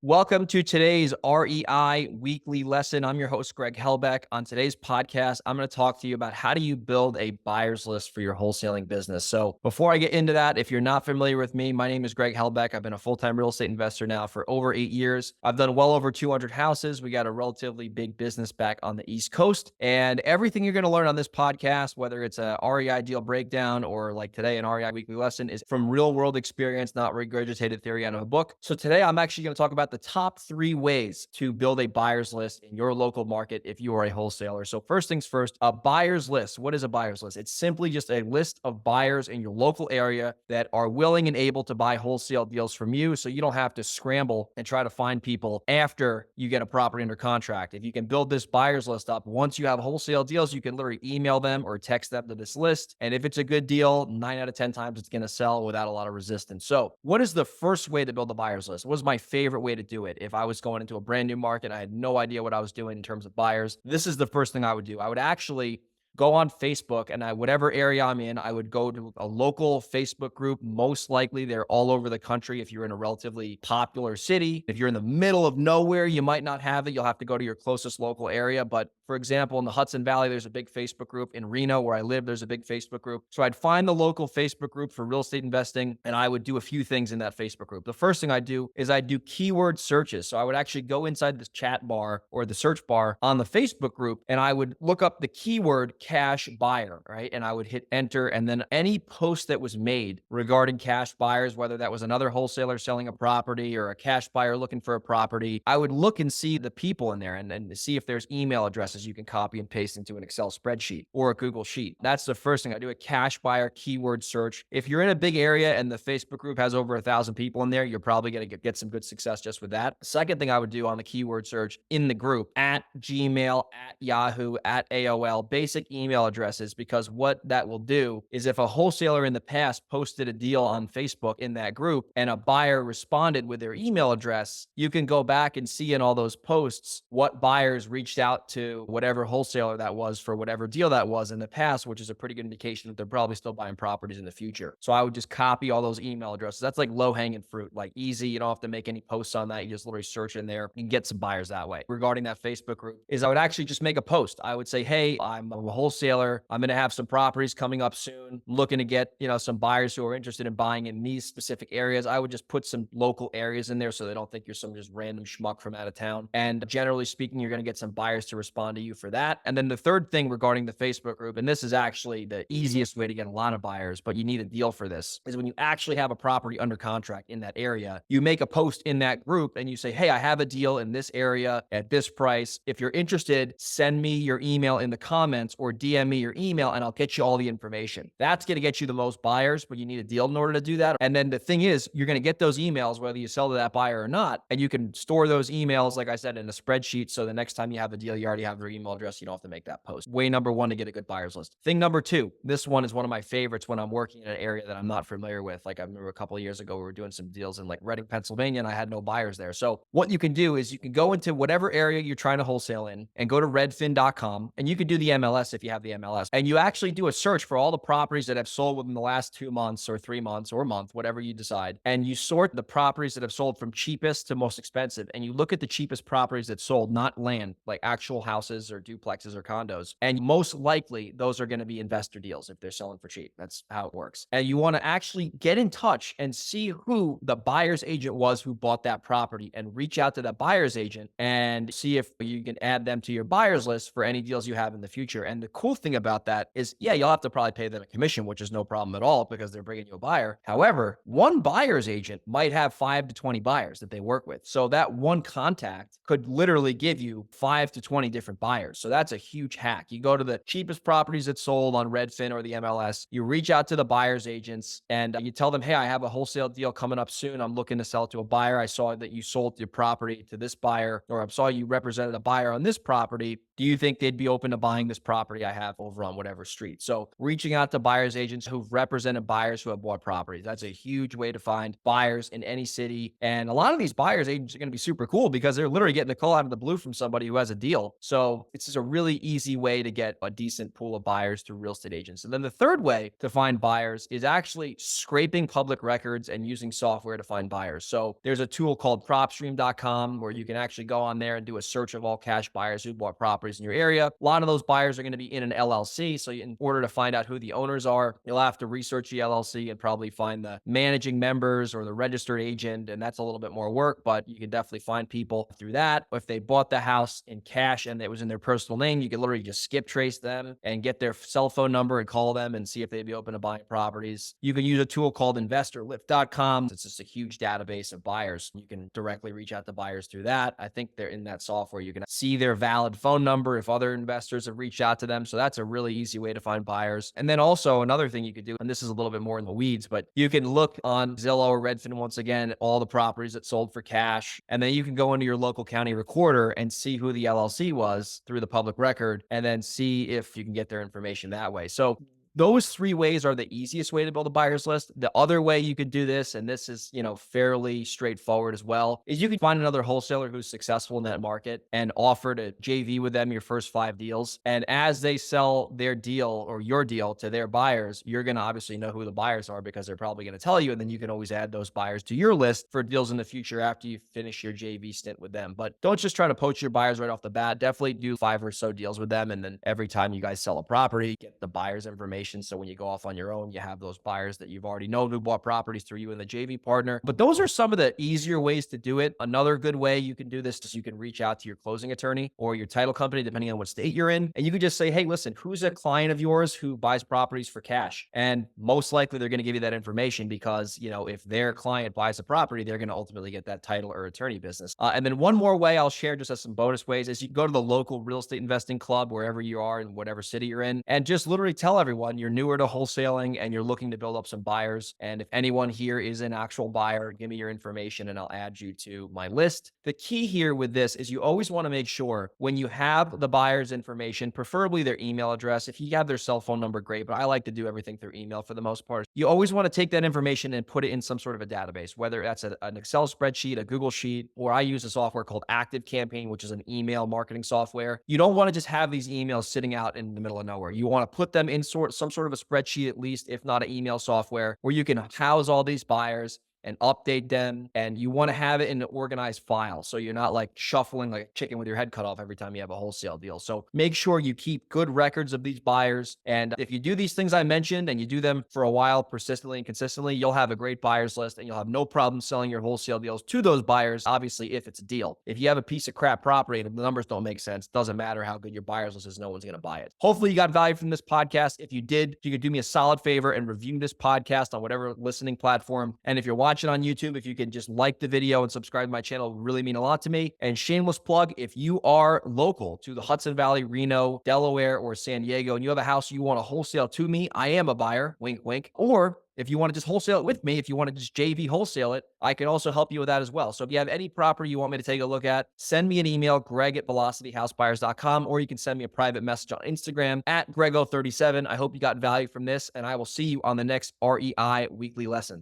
Welcome to today's REI Weekly Lesson. I'm your host, Greg Helbeck. On today's podcast, I'm going to talk to you about how do you build a buyer's list for your wholesaling business. So before I get into that, if you're not familiar with me, my name is Greg Helbeck. I've been a full-time real estate investor now for over 8 years. I've done well over 200 houses. We got a relatively big business back on the East Coast. And everything you're going to learn on this podcast, whether it's a REI deal breakdown or like today, an REI Weekly Lesson, is from real world experience, not regurgitated theory out of a book. So today I'm actually going to talk about the top 3 ways to build a buyer's list in your local market if you are a wholesaler. So first things first, a buyer's list. What is a buyer's list? It's simply just a list of buyers in your local area that are willing and able to buy wholesale deals from you, so you don't have to scramble and try to find people after you get a property under contract. If you can build this buyer's list up, once you have wholesale deals, you can literally email them or text them to this list. And if it's a good deal, 9 out of 10 times it's going to sell without a lot of resistance. So what is the first way to build a buyer's list? What was my favorite way to do it? If I was going into a brand new market, I had no idea what I was doing in terms of buyers. This is the first thing I would do. I would actually go on Facebook, and whatever area I'm in, I would go to a local Facebook group. Most likely they're all over the country if you're in a relatively popular city. If you're in the middle of nowhere, you might not have it. You'll have to go to your closest local area. But for example, in the Hudson Valley, there's a big Facebook group. In Reno, where I live, there's a big Facebook group. So I'd find the local Facebook group for real estate investing, and I would do a few things in that Facebook group. The first thing I do is I do keyword searches. So I would actually go inside this chat bar or the search bar on the Facebook group, and I would look up the keyword cash buyer, right? And I would hit enter, and then any post that was made regarding cash buyers, whether that was another wholesaler selling a property or a cash buyer looking for a property, I would look and see the people in there and see if there's email addresses you can copy and paste into an Excel spreadsheet or a Google Sheet. That's the first thing I do, a cash buyer keyword search. If you're in a big area and the Facebook group has over 1,000 people in there, you're probably going to get some good success just with that. Second thing I would do on the keyword search in the group, at Gmail, at Yahoo, at AOL, basic email addresses, because what that will do is if a wholesaler in the past posted a deal on Facebook in that group and a buyer responded with their email address, you can go back and see in all those posts what buyers reached out to whatever wholesaler that was for whatever deal that was in the past, which is a pretty good indication that they're probably still buying properties in the future. So I would just copy all those email addresses. That's like low hanging fruit, like easy. You don't have to make any posts on that. You just literally search in there and get some buyers that way. Regarding that Facebook group is I would actually just make a post. I would say, hey, I'm a wholesaler. I'm going to have some properties coming up soon, looking to get, some buyers who are interested in buying in these specific areas. I would just put some local areas in there so they don't think you're some just random schmuck from out of town. And generally speaking, you're going to get some buyers to respond to you for that. And then the third thing regarding the Facebook group, and this is actually the easiest way to get a lot of buyers, but you need a deal for this, is when you actually have a property under contract in that area, you make a post in that group and you say, hey, I have a deal in this area at this price. If you're interested, send me your email in the comments or DM me your email and I'll get you all the information. That's going to get you the most buyers, but you need a deal in order to do that. And then the thing is, you're going to get those emails whether you sell to that buyer or not. And you can store those emails, like I said, in a spreadsheet. So the next time you have a deal, you already have their email address. You don't have to make that post. Way number 1 to get a good buyer's list. Thing number 2, this one is one of my favorites when I'm working in an area that I'm not familiar with. Like I remember a couple of years ago, we were doing some deals in like Reading, Pennsylvania, and I had no buyers there. So what you can do is you can go into whatever area you're trying to wholesale in and go to redfin.com, and you could do the MLS if you have the MLS, and you actually do a search for all the properties that have sold within the last 2 months or 3 months or a month, whatever you decide. And you sort the properties that have sold from cheapest to most expensive. And you look at the cheapest properties that sold, not land, like actual houses or duplexes or condos. And most likely those are going to be investor deals if they're selling for cheap. That's how it works. And you want to actually get in touch and see who the buyer's agent was who bought that property, and reach out to that buyer's agent and see if you can add them to your buyer's list for any deals you have in the future. And the cool thing about that is, yeah, you'll have to probably pay them a commission, which is no problem at all because they're bringing you a buyer. However, one buyer's agent might have 5 to 20 buyers that they work with. So that one contact could literally give you 5 to 20 different buyers. So that's a huge hack. You go to the cheapest properties that sold on Redfin or the MLS, you reach out to the buyer's agents and you tell them, hey, I have a wholesale deal coming up soon. I'm looking to sell it to a buyer. I saw that you sold your property to this buyer, or I saw you represented a buyer on this property. do you think they'd be open to buying this property I have over on whatever street? So reaching out to buyers agents who've represented buyers who have bought properties. That's a huge way to find buyers in any city. And a lot of these buyers agents are going to be super cool because they're literally getting a call out of the blue from somebody who has a deal. So it's just a really easy way to get a decent pool of buyers through real estate agents. And then the third way to find buyers is actually scraping public records and using software to find buyers. So there's a tool called propstream.com where you can actually go on there and do a search of all cash buyers who bought properties in your area. A lot of those buyers are going to be in an LLC. So in order to find out who the owners are, you'll have to research the LLC and probably find the managing members or the registered agent. And that's a little bit more work, but you can definitely find people through that. If they bought the house in cash and it was in their personal name, you can literally just skip trace them and get their cell phone number and call them and see if they'd be open to buying properties. You can use a tool called investorlift.com. It's just a huge database of buyers. You can directly reach out to buyers through that. I think they're in that software. You can see their valid phone number if other investors have reached out to them. So that's a really easy way to find buyers. And then also another thing you could do, and this is a little bit more in the weeds, but you can look on Zillow or Redfin once again, all the properties that sold for cash. And then you can go into your local county recorder and see who the LLC was through the public record and then see if you can get their information that way. So those three ways are the easiest way to build a buyer's list. The other way you could do this, and this is, fairly straightforward as well, is you can find another wholesaler who's successful in that market and offer to JV with them your first 5 deals. And as they sell their deal or your deal to their buyers, you're going to obviously know who the buyers are because they're probably going to tell you. And then you can always add those buyers to your list for deals in the future after you finish your JV stint with them. But don't just try to poach your buyers right off the bat. Definitely do 5 or so deals with them. And then every time you guys sell a property, get the buyer's information. So when you go off on your own, you have those buyers that you've already known who bought properties through you and the JV partner. But those are some of the easier ways to do it. Another good way you can do this is you can reach out to your closing attorney or your title company, depending on what state you're in. And you could just say, hey, listen, who's a client of yours who buys properties for cash? And most likely they're going to give you that information because, if their client buys a property, they're going to ultimately get that title or attorney business. And then one more way I'll share just as some bonus ways is you can go to the local real estate investing club, wherever you are in whatever city you're in, and just literally tell everyone you're newer to wholesaling and you're looking to build up some buyers. And if anyone here is an actual buyer, give me your information and I'll add you to my list. The key here with this is you always want to make sure when you have the buyer's information, preferably their email address. If you have their cell phone number, great, but I like to do everything through email for the most part. You always want to take that information and put it in some sort of a database, whether that's an Excel spreadsheet, a Google Sheet, or I use a software called Active Campaign, which is an email marketing software. You don't want to just have these emails sitting out in the middle of nowhere. You want to put them in some sort of a spreadsheet, at least, if not an email software, where you can house all these buyers and update them. And you want to have it in an organized file. So you're not like shuffling like a chicken with your head cut off every time you have a wholesale deal. So make sure you keep good records of these buyers. And if you do these things I mentioned and you do them for a while, persistently and consistently, you'll have a great buyers list and you'll have no problem selling your wholesale deals to those buyers. Obviously, if it's a deal. If you have a piece of crap property and the numbers don't make sense, doesn't matter how good your buyers list is, no one's going to buy it. Hopefully you got value from this podcast. If you did, you could do me a solid favor and review this podcast on whatever listening platform. And if you're watching on YouTube, if you can just like the video and subscribe to my channel, it would really mean a lot to me. And shameless plug, if you are local to the Hudson Valley, Reno, Delaware, or San Diego, and you have a house you want to wholesale to me, I am a buyer, wink, wink. Or if you want to just wholesale it with me, if you want to just JV wholesale it, I can also help you with that as well. So if you have any property you want me to take a look at, send me an email, greg@velocityhousebuyers.com, or you can send me a private message on Instagram @grego37. I hope you got value from this, and I will see you on the next REI Weekly Lesson.